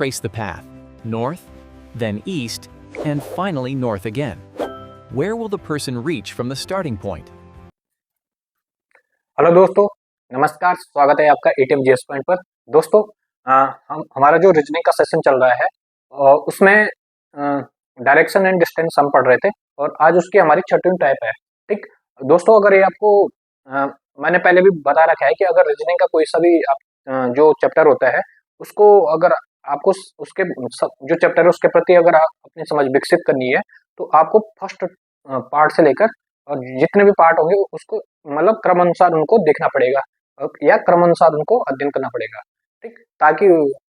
trace the path, north, then east, and finally north again. Where will the person reach from the starting point? Hello दोस्तों, नमस्कार। स्वागत है आपका ATM GS point पर। दोस्तों, हमारा जो रीजनिंग का सेशन चल रहा है उसमें डायरेक्शन एंड डिस्टेंस हम पढ़ रहे थे और आज उसकी हमारी 6वीं टाइप है। ठीक दोस्तों, अगर ये आपको मैंने पहले भी बता रखा है कि अगर रीजनिंग का कोई सा भी जो चैप्टर होता है उसको अगर आपको उसके जो चैप्टर है उसके प्रति अगर आप अपनी समझ विकसित करनी है तो आपको फर्स्ट पार्ट से लेकर और जितने भी पार्ट होंगे उसको मतलब क्रम अनुसार उनको देखना पड़ेगा या क्रम अनुसार उनको अध्ययन करना पड़ेगा। ठीक, ताकि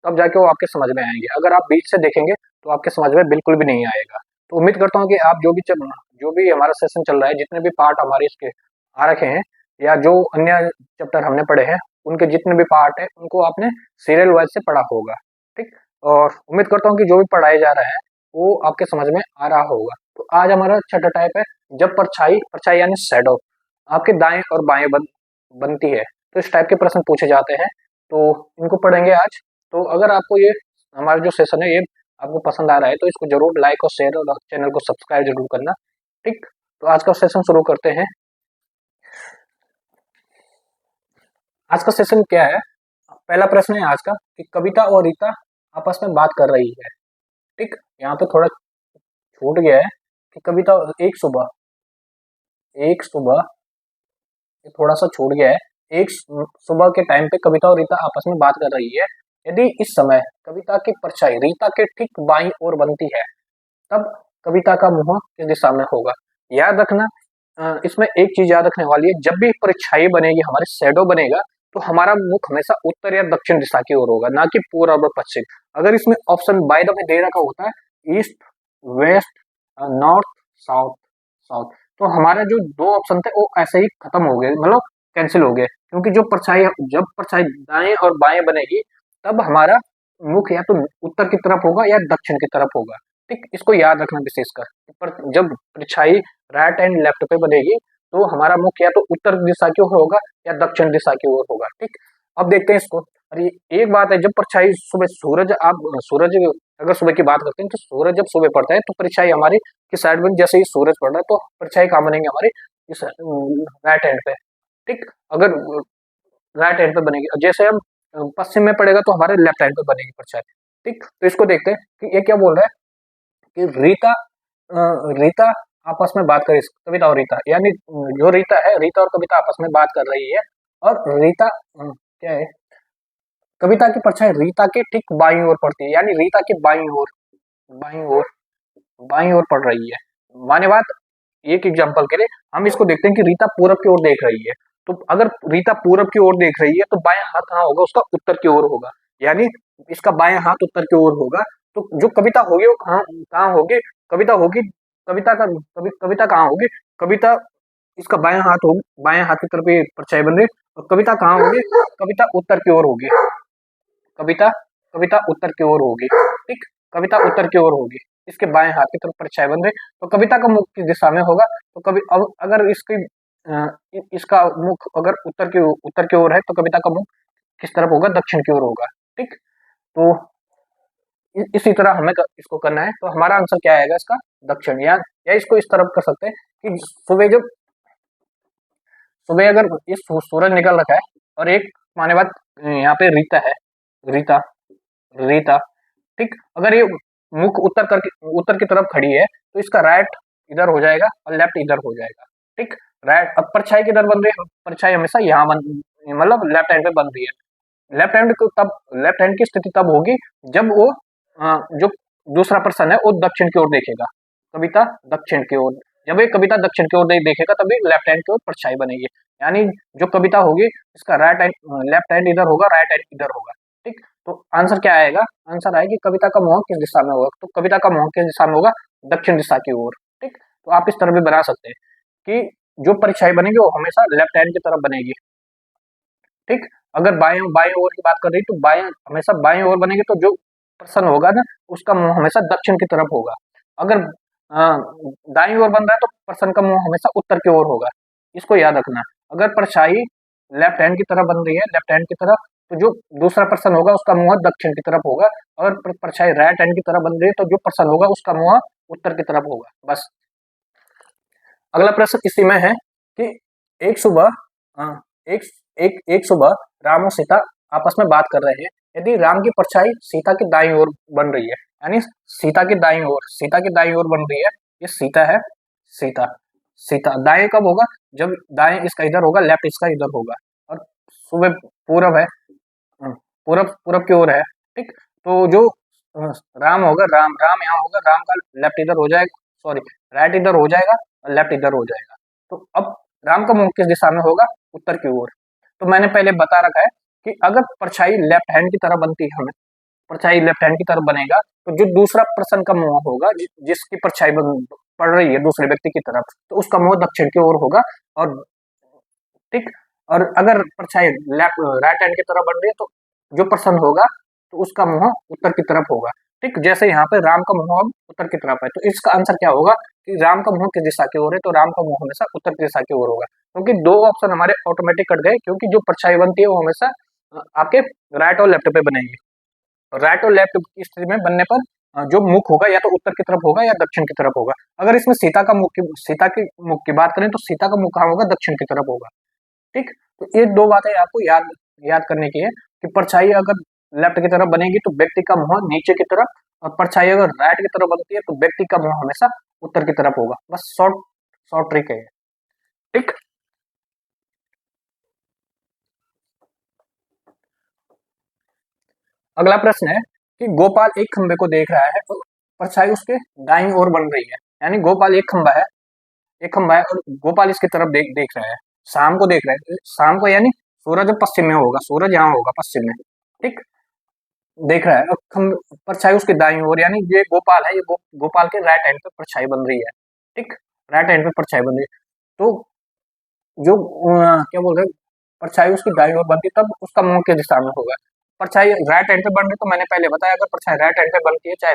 तब जाके वो आपके समझ में आएंगे। अगर आप बीच से देखेंगे तो आपके समझ में बिल्कुल भी नहीं आएगा। तो उम्मीद करता हूँ कि आप जो भी हमारा सेशन चल रहा है, जितने भी पार्ट हमारे इसके आ रखे हैं या जो अन्य चैप्टर हमने पढ़े हैं उनके जितने भी पार्ट है उनको आपने सीरियल वाइज से पढ़ा होगा। ठीक, और उम्मीद करता हूँ कि जो भी पढ़ाया जा रहा है वो आपके समझ में आ रहा होगा। तो आज हमारा 6वां टाइप है, जब परछाई यानी शैडो आपके दाएं और बाएं बनती है। तो इस टाइप के प्रश्न पूछे जाते हैं, तो इनको पढ़ेंगे आज। तो अगर आपको ये हमारा जो सेशन है ये आपको पसंद आ रहा है तो इसको जरूर लाइक और शेयर और चैनल को सब्सक्राइब जरूर करना। ठीक, तो आज का सेशन शुरू करते हैं। आज का सेशन क्या है? पहला प्रश्न है आज का कि कविता और रीता आपस में बात कर रही है। ठीक, यहाँ पे थोड़ा छूट गया है कि कविता एक सुबह ये थोड़ा सा छूट गया है। एक सुबह के टाइम पे कविता और रीता आपस में बात कर रही है। यदि इस समय कविता की परछाई रीता के ठीक बाईं ओर बनती है तब कविता का मुंह किस दिशा में होगा? याद रखना, इसमें एक चीज याद रखने वाली है, जब भी परछाई बनेगी, हमारे शैडो बनेगा, तो हमारा मुख हमेशा उत्तर या दक्षिण दिशा की ओर होगा, ना कि पूर्व और पश्चिम। अगर इसमें ऑप्शन बाय द वे दे रखा होता है east, west, north, south south, तो हमारे जो दो ऑप्शन थे वो ऐसे ही खत्म हो गए, मतलब कैंसिल हो गए। क्योंकि जब परछाई दाएं और बाएं बनेगी तब हमारा मुख या तो उत्तर की तरफ होगा या दक्षिण की तरफ होगा। ठीक, इसको याद रखना विशेषकर। पर जब परछाई राइट एंड लेफ्ट पे बनेगी तो हमारा मुख या तो उत्तर दिशा की ओर होगा या दक्षिण दिशा की ओर होगा। ठीक, अब देखते हैं इसको। और ये एक बात है, जब परछाई सुबह सूरज अगर सुबह की बात करते हैं तो सूरज जब सुबह पड़ता है तो परछाई हमारी किस साइड में, जैसे ही सूरज पड़ रहा है तो परछाई कहाँ बनेगी? हमारी इस राइट हैंड पे। ठीक, अगर राइट हैंड पे बनेगी, जैसे हम पश्चिम में पड़ेगा तो हमारे लेफ्ट हैंड पे बनेगी परछाई। ठीक, तो इसको देखते हैं कि ये क्या बोल रहा है कि रीता आपस में बात करी, कविता और रीता, यानी जो रीता है, रीता और कविता आपस में बात कर रही है। और रीता क्या है, कविता की परछाई रीता के ठीक बाईं ओर पड़ती है, यानी रीता के बाईं ओर पड़ रही है। माने बात, एक एग्जांपल के लिए हम इसको देखते हैं कि रीता पूरब की ओर देख रही है। तो अगर रीता पूरब की ओर देख रही है तो बायां हाथ कहाँ होगा? उसका उत्तर की ओर होगा, यानी इसका बायां हाथ उत्तर की ओर होगा। तो जो कविता होगी वो कहाँ कहाँ होगी? कविता कहाँ होगी? कविता इसका बायां हाथ की तरफ ये परछाई बन रही है। और कविता कहाँ होगी? कविता उत्तर की ओर होगी। कविता कविता उत्तर की ओर होगी। ठीक, कविता उत्तर की ओर होगी, इसके बाएं हाथ की तरफ परछाई बन रही। तो कविता का मुख किस दिशा में होगा? तो अब अगर इसका मुख अगर उत्तर की ओर है तो कविता का मुख किस तरफ होगा? दक्षिण की ओर होगा। ठीक, तो इसी तरह हमें इसको करना है। तो हमारा आंसर क्या आएगा इसका? दक्षिण। या इसको इस तरफ कर सकते हैं कि सुबह अगर इस सूरज निकल रखा है और एक माने बात यहाँ पे रीता है, रीता ठीक, अगर ये मुख उत्तर की तरफ खड़ी है तो इसका राइट इधर हो जाएगा और लेफ्ट इधर हो जाएगा। ठीक, राइट। अब परछाई किधर बन रही है? परछाई हमेशा यहाँ मतलब लेफ्ट हैंड पे बन रही है। लेफ्ट हैंड की स्थिति तब होगी जब वो जो दूसरा पर्सन है वो दक्षिण की ओर देखेगा, कविता दक्षिण की ओर। जब ये कविता दक्षिण की ओर देखेगा तभी लेफ्ट हैंड की ओर परछाई बनेगी, यानी जो कविता होगी इसका लेफ्ट हैंड इधर होगा, राइट हैंड इधर होगा। ठीक, तो आंसर क्या आएगा? आंसर आएगी कविता का मुंह किस दिशा में होगा? तो कविता का मुंह किस दिशा में होगा? दक्षिण दिशा की ओर। ठीक, तो आप इस तरह भी बना सकते हैं कि जो परछाई बनेगी वो हमेशा लेफ्ट हैंड की तरफ बनेगी। ठीक, अगर बाएं ओर की बात कर रही तो हमेशा बाएं ओर बनेगी, तो जो पर्सन होगा ना उसका मुंह हमेशा दक्षिण की तरफ होगा। अगर दाईं ओर बन रहा है तो पर्सन का मुंह हमेशा उत्तर की ओर होगा। इसको याद रखना। अगर परछाई लेफ्ट हैंड की तरफ बन रही है, लेफ्ट हैंड की तरफ, तो जो दूसरा पर्सन होगा उसका मुंह दक्षिण की तरफ होगा। अगर परछाई राइट हैंड की तरफ बन रही है तो जो पर्सन होगा उसका मुंह उत्तर की तरफ होगा। बस। अगला प्रश्न इसी में है कि एक सुबह एक एक एक सुबह राम और सीता आपस में बात कर रहे हैं। यदि राम की परछाई सीता की दाईं ओर बन रही है, यानी सीता की दाईं ओर बन रही है, ये सीता है, सीता सीता दाएं कब होगा, जब दाएं इसका इधर होगा, लेफ्ट इसका इधर होगा। और सुबह पूरब है, पूरब पूरब की ओर है, ठीक। तो जो अ, राम होगा, राम राम यहाँ होगा, राम का लेफ्ट इधर हो जाएगा, सॉरी राइट इधर हो जाएगा और लेफ्ट इधर हो जाएगा। तो अब राम का मुंह किस दिशा में होगा, उत्तर की ओर। तो मैंने पहले बता रखा है कि अगर परछाई लेफ्ट हैंड की तरफ बनती है, हमें परछाई लेफ्ट हैंड की तरफ बनेगा, तो जो दूसरा पर्सन का मुंह होगा, जिसकी परछाई पड़ रही है दूसरे व्यक्ति की तरफ, तो उसका मुंह दक्षिण की ओर होगा। और ठीक, और अगर परछाई लेफ्ट राइट हैंड की तरफ बन रही है तो जो पर्सन होगा तो उसका मुंह उत्तर की तरफ होगा। ठीक, जैसे यहाँ पे राम का मुंह अब उत्तर की तरफ है, तो इसका आंसर क्या होगा कि राम का मुंह किस दिशा की ओर है, तो राम का मुंह हमेशा उत्तर की दिशा की ओर होगा। क्योंकि दो ऑप्शन हमारे ऑटोमेटिक कट गए, क्योंकि जो परछाई बनती है वो हमेशा आपके राइट और लेफ्ट पे बनेगी। राइट और लेफ्ट की स्थिति में बनने पर जो मुख होगा या तो उत्तर की तरफ होगा या दक्षिण की तरफ होगा। अगर इसमें सीता के मुख की बात करें तो सीता का मुख कहाँ होगा, दक्षिण की तरफ होगा। ठीक, तो ये दो बातें आपको याद याद करने की है कि परछाई अगर लेफ्ट की तरफ बनेगी तो व्यक्ति का मुंह नीचे की तरफ, और परछाई अगर राइट की तरफ बनती है तो व्यक्ति का मुंह हमेशा उत्तर की तरफ होगा। बस शॉर्ट शॉर्ट ट्रिक है ये। ठीक, अगला प्रश्न है कि गोपाल एक खंबे को देख रहा है और परछाई उसके दाईं ओर बन रही है। यानी गोपाल एक खंबा है और गोपाल इसकी तरफ देख रहा है, शाम को देख रहा है, शाम को यानी सूरज पश्चिम में होगा, सूरज यहाँ होगा पश्चिम में। ठीक, देख रहा है और परछाई उसके दाईं ओर, यानी ये गोपाल है, ये गोपाल के राइट हैंड पे परछाई बन रही है। ठीक, राइट हैंड पे परछाई बन रही है। तो जो क्या बोल रहे हैं, परछाई उसकी दाईं ओर बनती है, तब उसका मुंह किस दिशा में होगा। परछाई राइट हैंड पे बन रही तो मैंने पहले बताया, अगर परछाई राइट हैंड पे बनती है चाहे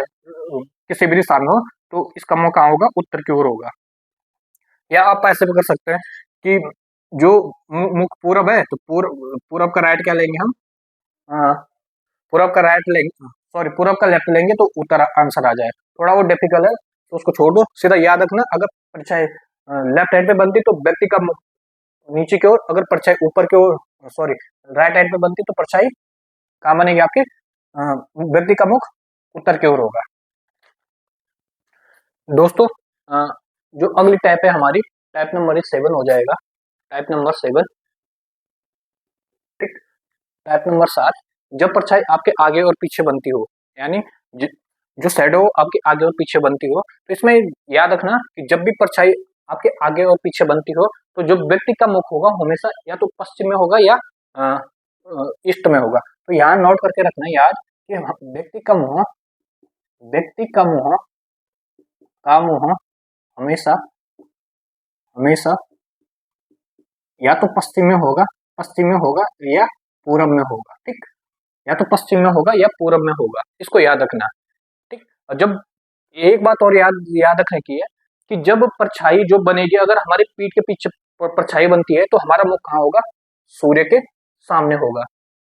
किसी भी दिशा में हो, तो इसका मुंह कहाँ होगा, उत्तर की ओर होगा। या आप ऐसे भी कर सकते हैं कि जो मुख पूरब है तो पूरब का राइट क्या लेंगे हम, अ, पूरब का राइट लेंगे, सॉरी पूरब का लेफ्ट लेंगे तो उत्तर आंसर आ जाए। थोड़ा वो डिफिकल्ट है तो उसको छोड़ दो, सीधा याद रखना, अगर परछाई लेफ्ट हैंड पे बनती तो व्यक्ति का मुख नीचे की ओर, अगर परछाई ऊपर की ओर, सॉरी राइट हैंड पे बनती तो परछाई कहाँ बनेगी आपके, व्यक्ति का मुख उत्तर की ओर होगा। दोस्तों जो अगली टाइप है हमारी, टाइप नंबर 7 हो जाएगा, टाइप नंबर 7। ठीक, टाइप नंबर 7, जब परछाई आपके आगे और पीछे बनती हो, यानी जो शैडो आपके आगे और पीछे बनती हो, तो इसमें याद रखना कि जब भी परछाई आपके आगे और पीछे बनती हो तो जो व्यक्ति का मुख होगा हमेशा या तो पश्चिम में होगा या ईस्ट में होगा। तो यहाँ नोट करके रखना याद कि व्यक्ति का मुंह हमेशा हमेशा या तो पश्चिम में होगा या पूरब में होगा। ठीक, या तो पश्चिम में होगा या पूरब में होगा, इसको याद रखना। ठीक, और जब एक बात और याद रखने की है कि जब परछाई जो बनेगी, अगर हमारी पीठ के पीछे परछाई बनती है तो हमारा मुख कहाँ होगा, सूर्य के सामने होगा।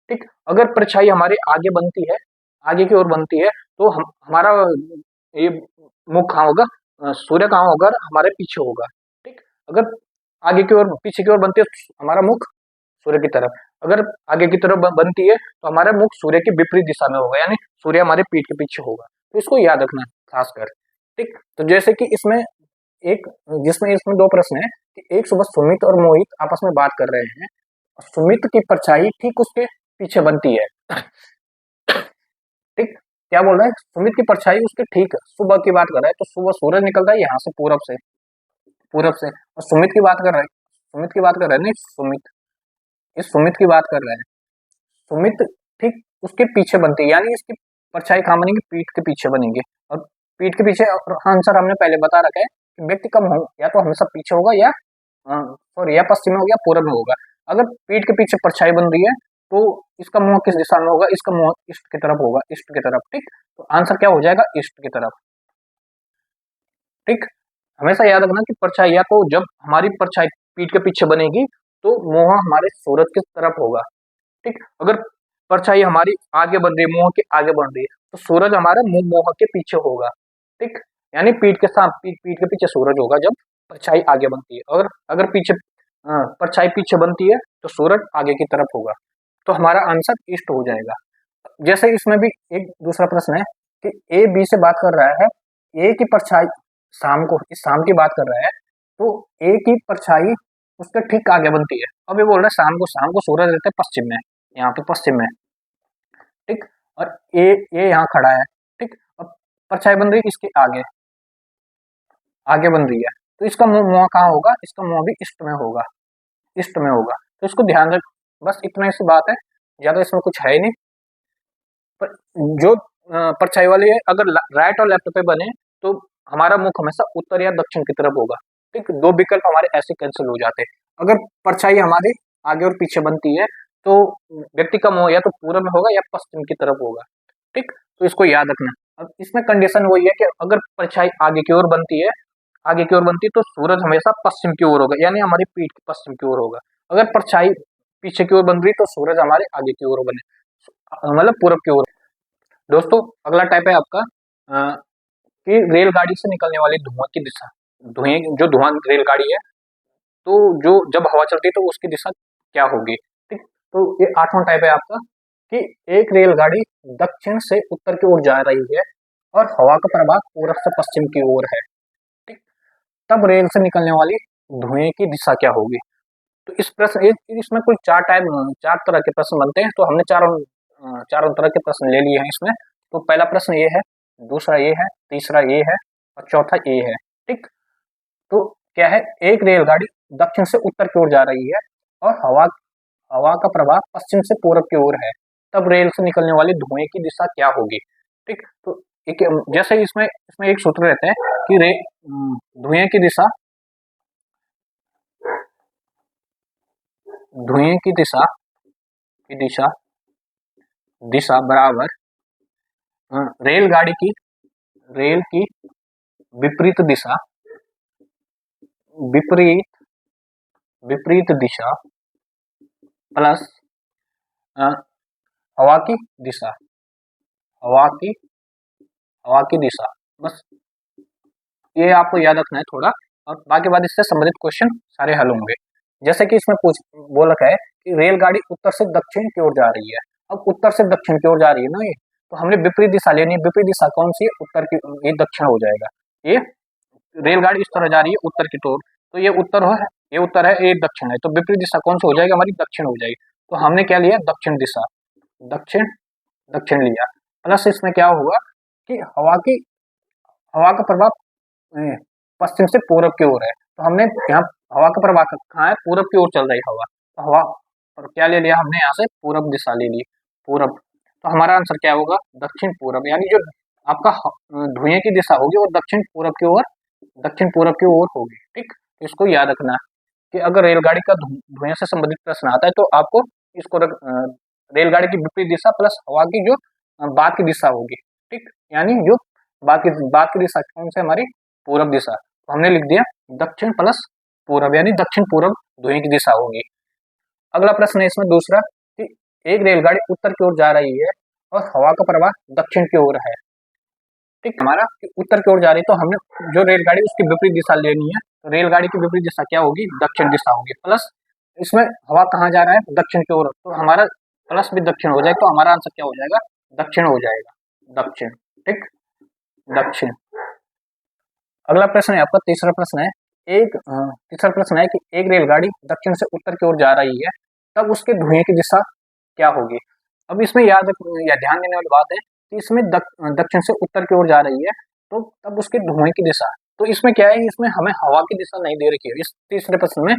ठीक, अगर परछाई हमारे आगे बनती है, आगे की ओर बनती है, तो हमारा ये मुख कहाँ होगा, सूर्य कहाँ होगा, हमारे पीछे होगा। ठीक, अगर आगे की ओर पीछे की ओर बनती है तो हमारा मुख सूर्य की तरफ, अगर आगे की तरफ बनती है तो हमारा मुख सूर्य की विपरीत दिशा में होगा, यानी सूर्य हमारे पीठ के पीछे होगा। तो इसको याद रखना खासकर। ठीक, तो जैसे कि इसमें दो प्रश्न है कि एक सुबह सुमित और मोहित आपस में बात कर रहे हैं, सुमित की परछाई ठीक उसके पीछे बनती है। ठीक, क्या बोल रहा है, सुमित की परछाई उसके ठीक सुबह की बात कर रहा है, तो सुबह सूरज निकलता है यहाँ से पूरब से, और सुमित की बात कर रहा है नहीं, सुमित की बात कर रहा है, सुमित ठीक उसके पीछे बनती है, यानी इसकी परछाई कहाँ बनेगी, पीठ के पीछे बनेगी। और पीठ के पीछे आंसर हमने पहले बता रखा है कि व्यक्ति का मुंह या तो हमेशा पीछे होगा या सॉरी या पश्चिम में होगा या पूरब में होगा। अगर पीठ के पीछे परछाई बन रही है तो इसका मुंह किस दिशा में होगा, इसका मुंह ईस्ट की तरफ होगा, ईस्ट की तरफ। ठीक, तो आंसर क्या हो जाएगा, ईस्ट की तरफ। ठीक, हमेशा याद रखना कि परछाई या तो जब हमारी परछाई पीठ के पीछे बनेगी तो मुंह हमारे सूरज की तरफ होगा। ठीक, अगर परछाई हमारी आगे बढ़ रही है, मुंह के आगे बढ़ रही है, तो सूरज हमारा मुंह के पीछे होगा। ठीक, यानी पीठ के पीछे सूरज होगा जब परछाई आगे बनती है, और अगर पीछे परछाई पीछे बनती है तो सूरज आगे की तरफ होगा। तो हमारा आंसर ईस्ट हो जाएगा। जैसे इसमें भी एक दूसरा प्रश्न है कि ए बी से बात कर रहा है, ए की परछाई शाम को, इस शाम की बात कर रहा है, तो ए की परछाई उसके ठीक आगे बनती है। अब ये बोल रहा है शाम को सूरज रहता है पश्चिम में, यहाँ पे पश्चिम में। ठीक, और ए यहाँ खड़ा है। ठीक, अब परछाई बन रही है इसके आगे, आगे बन रही है, तो इसका मुंह मुंह कहाँ होगा, इसका मुंह भी ईस्ट में होगा, ईस्ट में होगा। तो इसको ध्यान रख, बस इतना सी बात है, ज्यादा इसमें कुछ है ही नहीं। पर जो परछाई वाली है, अगर राइट और लेफ्ट पे बने तो हमारा मुख हमेशा उत्तर या दक्षिण की तरफ होगा। ठीक, दो विकल्प हमारे ऐसे कैंसिल हो जाते हैं। अगर परछाई हमारे आगे और पीछे बनती है तो व्यक्ति का मुंह या तो पूर्व में होगा या पश्चिम की तरफ होगा। ठीक, तो इसको याद रखना। अब इसमें कंडीशन वही है कि अगर परछाई आगे की ओर बनती है, आगे की ओर बनती है तो सूरज हमेशा पश्चिम की ओर होगा, यानी हमारी पीठ पश्चिम की ओर होगा। अगर परछाई पीछे की ओर बन रही तो सूरज हमारे आगे की ओर बने, मतलब पूरब की ओर। दोस्तों, अगला टाइप है आपका कि रेलगाड़ी से निकलने वाली धुआं की दिशा। धुएं, जो धुआं रेलगाड़ी है, तो जो जब हवा चलती है तो उसकी दिशा क्या होगी। ठीक, तो ये 8वां टाइप है आपका कि एक रेलगाड़ी दक्षिण से उत्तर की ओर जा रही है और हवा का प्रवाह पूरब से पश्चिम की ओर है। ठीक, तब रेल से निकलने वाली धुएं की दिशा क्या होगी। तो इस प्रश्न, इसमें कुल चार तरह के प्रश्न बनते हैं, तो हमने चारों तरह के प्रश्न ले लिए हैं इसमें। तो पहला प्रश्न ये है, दूसरा ये है, तीसरा ये है और चौथा ये है। ठीक, तो क्या है, एक रेलगाड़ी दक्षिण से उत्तर की ओर जा रही है और हवा का प्रवाह पश्चिम से पूरब की ओर है, तब रेल से निकलने वाली धुएं की दिशा क्या होगी। ठीक, तो एक, जैसे इसमें इसमें एक सूत्र रहता है कि धुएं की दिशा, धुएं की दिशा दिशा बराबर रेल की विपरीत दिशा, विपरीत विपरीत दिशा प्लस हवा की दिशा, हवा की हवा की दिशा। बस ये आपको याद रखना है थोड़ा, और बाकी बात इससे संबंधित क्वेश्चन सारे हल होंगे। जैसे कि इसमें बोल रखा है कि रेलगाड़ी उत्तर से दक्षिण की ओर जा रही है। अब उत्तर से दक्षिण की ओर जा रही है ना ये, तो हमने विपरीत दिशा लेनी है। विपरीत दिशा कौन सी है, उत्तर की, ये दक्षिण हो जाएगा। ये रेलगाड़ी इस तरह जा रही है उत्तर की ओर, तो ये उत्तर है, ये उत्तर है, ये दक्षिण है, तो विपरीत दिशा कौन सी हो जाएगी, हमारी दक्षिण हो जाएगी। तो हमने क्या लिया, दक्षिण दिशा, दक्षिण दक्षिण लिया। प्लस इसमें क्या होगा कि हवा का प्रभाव पश्चिम से पूरब की ओर है, तो हमने यहाँ हवा का प्रवाह कहाँ है, पूरब की ओर चल रही हवा, तो हवा और क्या ले लिया हमने, यहाँ से पूरब दिशा ले ली, पूरब। तो हमारा आंसर क्या होगा, दक्षिण पूरब, यानी जो आपका धुएं की दिशा होगी वो दक्षिण पूरब की ओर, दक्षिण पूरब की ओर होगी। ठीक, इसको याद रखना कि अगर रेलगाड़ी का धुएं से संबंधित प्रश्न आता है तो आपको इसको रेलगाड़ी की विपरीत दिशा प्लस हवा की जो बाद की दिशा होगी। ठीक, यानी जो बाद की दिशा कौन सी हमारी, पूरब दिशा, तो हमने लिख दिया दक्षिण प्लस पूरब, यानी दक्षिण पूरब धुएं की दिशा होगी। अगला प्रश्न है इसमें दूसरा कि एक रेलगाड़ी उत्तर की ओर जा रही है और हवा का प्रवाह दक्षिण की ओर है। ठीक, हमारा उत्तर की ओर जा रही है, तो हमने जो रेलगाड़ी उसकी विपरीत दिशा लेनी है, तो रेलगाड़ी की विपरीत दिशा क्या होगी, दक्षिण दिशा होगी। प्लस इसमें हवा कहाँ जा रहा है, दक्षिण की ओर, तो हमारा प्लस भी दक्षिण हो जाएगा, तो हमारा आंसर क्या हो जाएगा, दक्षिण हो जाएगा, दक्षिण। ठीक, दक्षिण। अगला प्रश्न है आपका तीसरा प्रश्न है, तीसरा प्रश्न है कि एक रेलगाड़ी दक्षिण से उत्तर की ओर जा रही है, तब उसके धुएं की दिशा क्या होगी। अब इसमें या ध्यान देने वाली बात है कि इसमें दक्षिण से उत्तर की ओर जा रही है, तो तब उसके धुएं की दिशा, तो इसमें क्या है, इसमें हमें हवा की दिशा नहीं दे रखी है, इस तीसरे प्रश्न में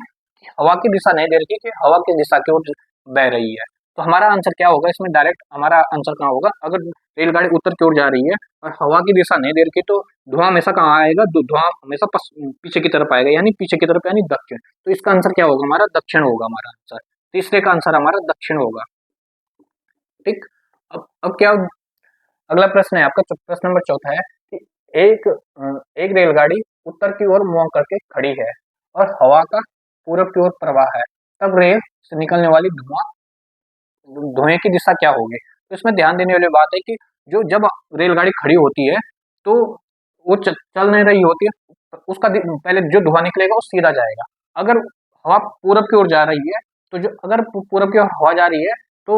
हवा की दिशा नहीं दे रखी है कि हवा की दिशा की ओर बह रही है। तो हमारा आंसर क्या होगा, इसमें डायरेक्ट हमारा आंसर कहाँ होगा, अगर रेलगाड़ी उत्तर की ओर जा रही है और हवा की दिशा नहीं दे रखी, तो धुआं हमेशा कहाँ आएगा, धुआं हमेशा पीछे की तरफ आएगा, यानी पीछे की तरफ, यानी दक्षिण। तो इसका आंसर क्या होगा, हमारा दक्षिण होगा हमारा आंसर, तीसरे का आंसर हमारा दक्षिण होगा। ठीक, अब क्या, अगला प्रश्न है आपका प्रश्न नंबर चौथा है कि एक रेलगाड़ी उत्तर की ओर मुंह करके खड़ी है और हवा का पूरब की ओर प्रवाह है, तब रेल से निकलने वाली धुआं धुएं की दिशा क्या होगी। तो इसमें ध्यान देने वाली बात है कि जब रेलगाड़ी खड़ी होती है तो वो चल नहीं रही होती है, तो उसका पहले जो धुआं निकलेगा वो सीधा जाएगा। अगर हवा पूरब की ओर जा रही है तो अगर पूरब की ओर हवा जा रही है तो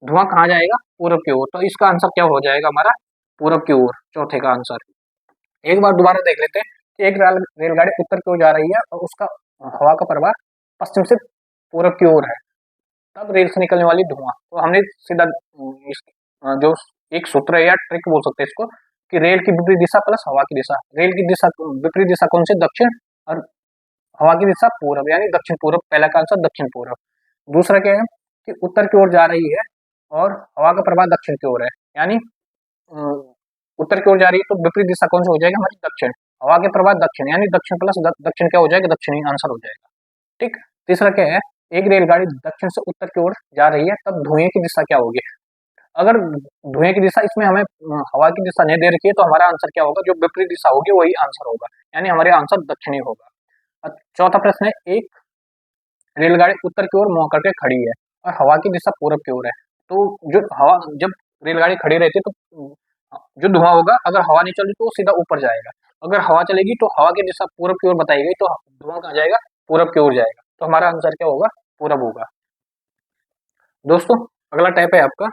धुआं कहाँ जाएगा, पूरब की ओर। तो इसका आंसर क्या हो जाएगा हमारा, पूरब की ओर, चौथे का आंसर। एक बार दोबारा देख लेते हैं कि एक रेलगाड़ी उत्तर की ओर जा रही है और उसका हवा का प्रवाह पश्चिम से पूरब की ओर है, तब रेल से निकलने वाली धुआं। तो हमने सीधा जो एक सूत्र है या ट्रिक बोल सकते हैं इसको, कि रेल की विपरीत दिशा प्लस हवा की दिशा। रेल की दिशा विपरीत दिशा कौन सी, दक्षिण, और हवा की दिशा पूरब, यानी दक्षिण पूरब। पहला का आंसर दक्षिण पूरब। दूसरा क्या है कि उत्तर की ओर जा रही है और हवा का प्रवाह दक्षिण की ओर है, यानी उत्तर की ओर जा रही है तो विपरीत दिशा कौन सी हो जाएगी हमारी, दक्षिण। हवा के प्रवाह दक्षिण, यानी दक्षिण प्लस दक्षिण क्या हो जाएगा, दक्षिणी आंसर हो जाएगा। ठीक। तीसरा क्या है, एक रेलगाड़ी दक्षिण से उत्तर की ओर जा रही है तब धुएं की दिशा क्या होगी। अगर धुएं की दिशा इसमें हमें हवा की दिशा नहीं दे रखी है तो हमारा आंसर क्या होगा, जो विपरीत दिशा होगी वही आंसर होगा, यानी हमारे आंसर दक्षिणी होगा। चौथा प्रश्न है, एक रेलगाड़ी उत्तर की ओर मुंह करके खड़ी है और हवा की दिशा पूरब की ओर है। तो जो हवा, जब रेलगाड़ी खड़ी रहती है तो जो धुआं होगा, अगर हवा नहीं चल रही तो वो सीधा ऊपर जाएगा, अगर हवा चलेगी तो हवा की दिशा पूरब की ओर बताई गई तो धुआं कहाँ जाएगा, पूरब की ओर जाएगा। तो हमारा आंसर क्या होगा, पूरब होगा। दोस्तों अगला टाइप है आपका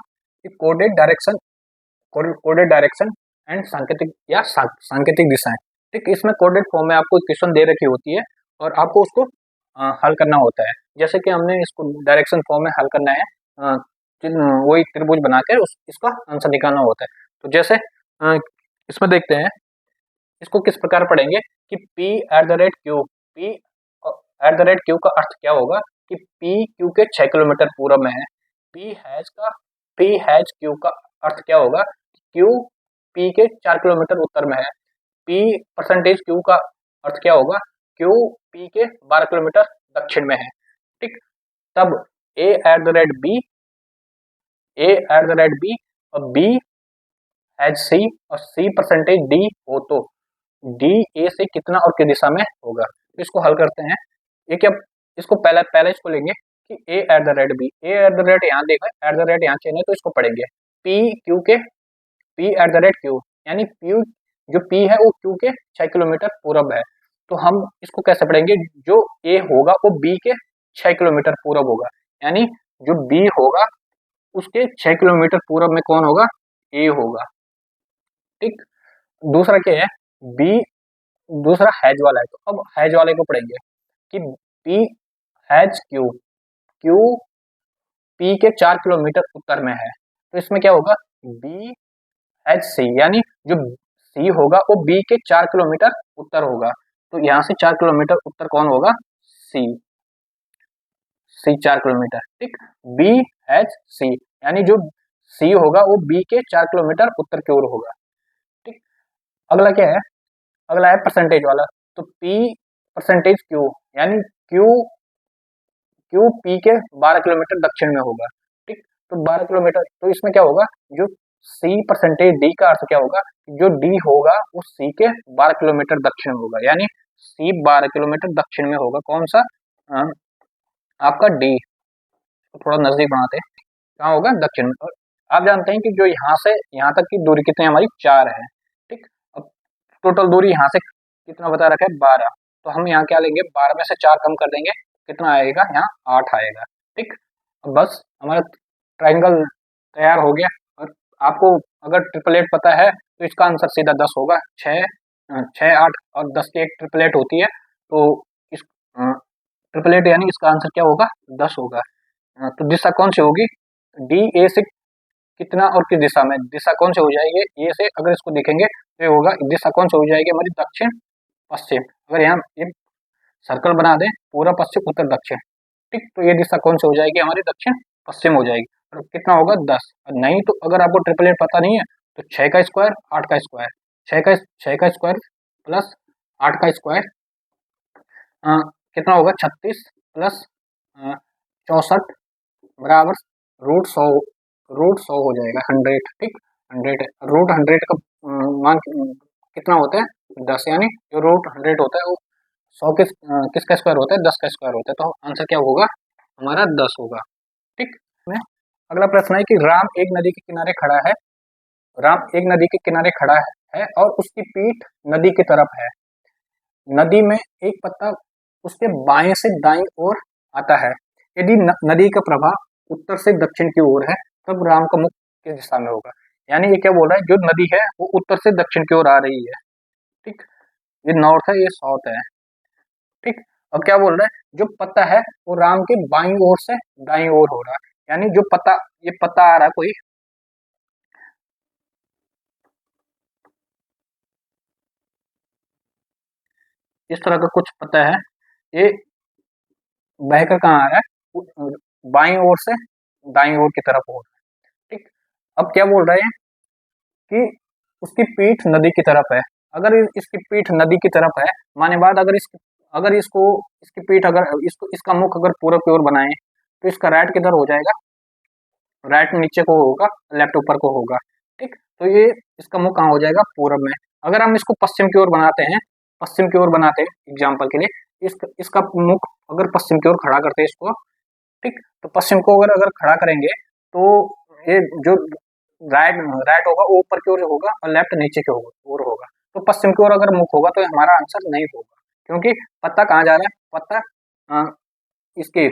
coded direction, coded direction and सांकेतिक या सांकेतिक दिशाएं। ठीक, इसमें कोडेड फॉर्म में आपको क्वेश्चन दे रखी होती है और आपको उसको हल करना होता है। जैसे कि हमने इसको डायरेक्शन फॉर्म में हल करना है, वही त्रिभुज बनाकर इसका आंसर निकालना होता है। तो जैसे इसमें देखते हैं इसको किस प्रकार पढ़ेंगे कि P at the rate Q, P at the rate Q का अर्थ क्या होगा कि P क्यू के 6 किलोमीटर पूरब में है। P हैज क्यू का अर्थ क्या होगा, क्यू P के 4 किलोमीटर उत्तर में है। P परसेंटेज क्यू का अर्थ क्या होगा, क्यू P के 12 किलोमीटर दक्षिण में है। ठीक, तब A at the rate B, A at the rate B और B हैज C और C परसेंटेज D हो तो D A से कितना और किस दिशा में होगा। तो इसको हल करते हैं। ये क्या, इसको पहले इसको लेंगे कि A at the rate B, A at the rate यहाँ देखा, एट द रेट यहाँ चाहिए तो इसको पढ़ेंगे P Q के, P at the rate Q, यानी Q जो P है वो Q के 6 किलोमीटर पूरब है। तो हम इसको कैसे पढ़ेंगे, जो A होगा वो B के 6 किलोमीटर पूरब होगा, यानी जो B होगा उसके 6 किलोमीटर पूरब में कौन होगा, A होगा। ठीक, दूसरा क्या है, B दूसरा हैज वाला है, तो अब हैज वाले को पढ़ेंगे कि P has Q, Q P के 4 किलोमीटर उत्तर में है। तो इसमें क्या होगा, B हैज C, यानी जो C होगा वो B के 4 किलोमीटर उत्तर होगा। तो यहाँ से 4 किलोमीटर उत्तर कौन होगा, C 4 किलोमीटर। ठीक, B हैज C, यानी जो C होगा वो B के 4 किलोमीटर उत्तर की ओर होगा। ठीक, अगला क्या है, अगला है परसेंटेज वाला। तो P परसेंटेज Q, यानी Q P के 12 किलोमीटर दक्षिण में होगा। ठीक, तो 12 किलोमीटर, तो इसमें क्या होगा, जो C परसेंटेज D का अर्थ क्या होगा, जो D होगा वो C के 12 किलोमीटर दक्षिण में होगा, यानी C 12 किलोमीटर दक्षिण में होगा। कौन सा, आपका D। तो थोड़ा नजदीक बनाते हैं, कहाँ होगा, दक्षिण में। और आप जानते हैं कि जो यहाँ से यहाँ तक की दूरी कितनी हमारी, 4 है। ठीक, अब टोटल दूरी यहाँ से कितना बता रखा है, 12। तो हम यहाँ क्या लेंगे, 12 में से 4 कम कर देंगे, कितना आएगा, यहाँ 8 आएगा। ठीक, अब बस हमारा ट्रायंगल तैयार हो गया। और आपको अगर ट्रिपलेट पता है तो इसका आंसर सीधा 10 होगा। 6, 8 और 10 की एक ट्रिपलेट होती है, तो इस ट्रिपलेट यानी इसका आंसर क्या होगा, 10 होगा। तो दिशा कौन सी होगी, डी ए से कितना और किस दिशा में, दिशा कौन से हो जाएगी, ए से अगर इसको देखेंगे तो ये होगा, दिशा कौन से हो जाएगी हमारी, दक्षिण पश्चिम। अगर यहाँ ये सर्कल बना दें, पूरा पश्चिम उत्तर दक्षिण। ठीक, तो ये दिशा कौन से हो जाएगी हमारी, दक्षिण पश्चिम हो जाएगी। और कितना होगा, 10। और नहीं तो अगर आपको ट्रिपलेट पता नहीं है तो 6 का स्क्वायर 8 का स्क्वायर, 6 का स्क्वायर प्लस 8 का स्क्वायर कितना होगा, 36 प्लस 64 बराबर रूट 100 हो जाएगा, 100। ठीक, 100 रूट 100 का मान कितना होता है, 10, यानी जो रूट 100 होता है वो 100 किसका स्क्वायर होता है, 10 का स्क्वायर होता है। तो आंसर क्या होगा हमारा, 10 होगा। ठीक, अगला प्रश्न है कि राम एक नदी के किनारे खड़ा है। राम एक नदी के किनारे खड़ा है और उसकी पीठ नदी की तरफ है। नदी में एक पत्ता उसके बाएं से दाईं ओर आता है। यदि नदी का प्रवाह उत्तर से दक्षिण की ओर है तब राम का मुख किस दिशा में होगा। यानी ये क्या बोल रहा है, जो नदी है वो उत्तर से दक्षिण की ओर आ रही है, ठीक। ये नॉर्थ है, ये साउथ है, ठीक। अब क्या बोल रहा है, जो पत्ता है वो राम के बाईं ओर से दाईं ओर हो रहा है। यानी जो पत्ता, ये पत्ता आ रहा है कोई, इस तरह का कुछ पत्ता है, ये बहकर कहाँ आ रहा है, बाईं ओर से दाईं ओर की तरफ हो रहा है, ठीक। अब क्या बोल रहे हैं कि उसकी पीठ नदी की तरफ है। अगर इसकी पीठ नदी की तरफ है, माने बाद अगर इसको इसकी पीठ अगर इसको इसका मुख अगर पूरब की ओर बनाए तो इसका राइट किधर हो जाएगा, राइट नीचे को होगा, लेफ्ट ऊपर को होगा, ठीक। तो ये इसका मुख कहाँ हो जाएगा, पूरब में। अगर हम इसको पश्चिम की ओर बनाते हैं, पश्चिम की ओर बनाते हैं एग्जाम्पल के लिए, इसका मुख अगर पश्चिम की ओर खड़ा करते हैं इसको, ठीक। तो पश्चिम को अगर अगर खड़ा करेंगे तो ये जो राइट राइट होगा वो ऊपर की ओर होगा और लेफ्ट नीचे की ओर होगा। तो पश्चिम की ओर अगर मुख होगा तो हमारा आंसर नहीं होगा, क्योंकि पत्ता कहाँ जा रहा है, पत्ता इसके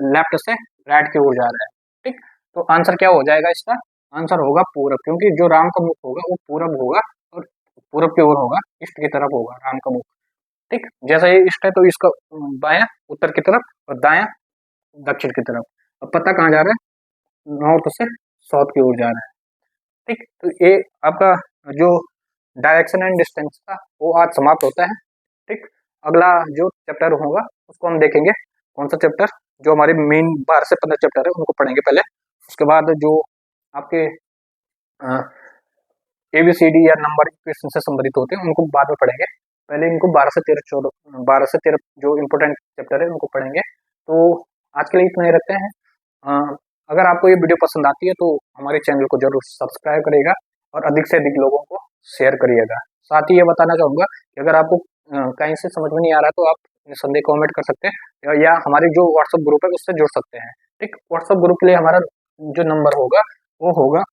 लेफ्ट से राइट की ओर जा रहा है, ठीक। तो आंसर क्या हो जाएगा इसका, आंसर होगा पूरब, क्योंकि जो राम का मुख होगा वो पूरब होगा और पूरब की ओर होगा, ईस्ट की तरफ होगा राम का मुख, ठीक। जैसा ये ईस्ट है तो इसका बायां उत्तर की तरफ और दायां दक्षिण की तरफ। अब पता कहाँ जा रहा है, नॉर्थ से साउथ की ओर जा रहा है, ठीक। तो ये आपका जो डायरेक्शन एंड डिस्टेंस था वो आज समाप्त होता है, ठीक। अगला जो चैप्टर होगा उसको हम देखेंगे, कौन सा चैप्टर, जो हमारे मेन 12 से 15 चैप्टर है उनको पढ़ेंगे पहले, उसके बाद जो आपके ABCD या नंबर इक्वेशन से संबंधित होते हैं उनको बाद में पढ़ेंगे। पहले इनको 12 से 13 जो इम्पोर्टेंट चैप्टर है उनको पढ़ेंगे। तो आज के लिए इतना ही रखते हैं। अगर आपको ये वीडियो पसंद आती है तो हमारे चैनल को जरूर सब्सक्राइब करिएगा और अधिक से अधिक लोगों को शेयर करिएगा। साथ ही ये बताना चाहूँगा कि अगर आपको कहीं से समझ में नहीं आ रहा तो आप निसंदेह कमेंट कर सकते हैं या हमारे जो व्हाट्सएप ग्रुप है उससे जुड़ सकते हैं, ठीक। व्हाट्सएप ग्रुप के लिए हमारा जो नंबर होगा वो होगा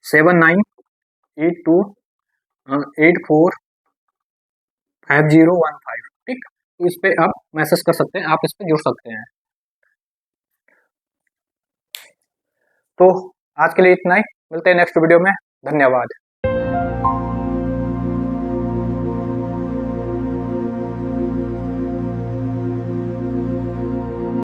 7982845015, ठीक। तो इस पे आप मैसेज कर सकते हैं, आप इस पे जुड़ सकते हैं। तो आज के लिए इतना ही, मिलते हैं नेक्स्ट वीडियो में, धन्यवाद।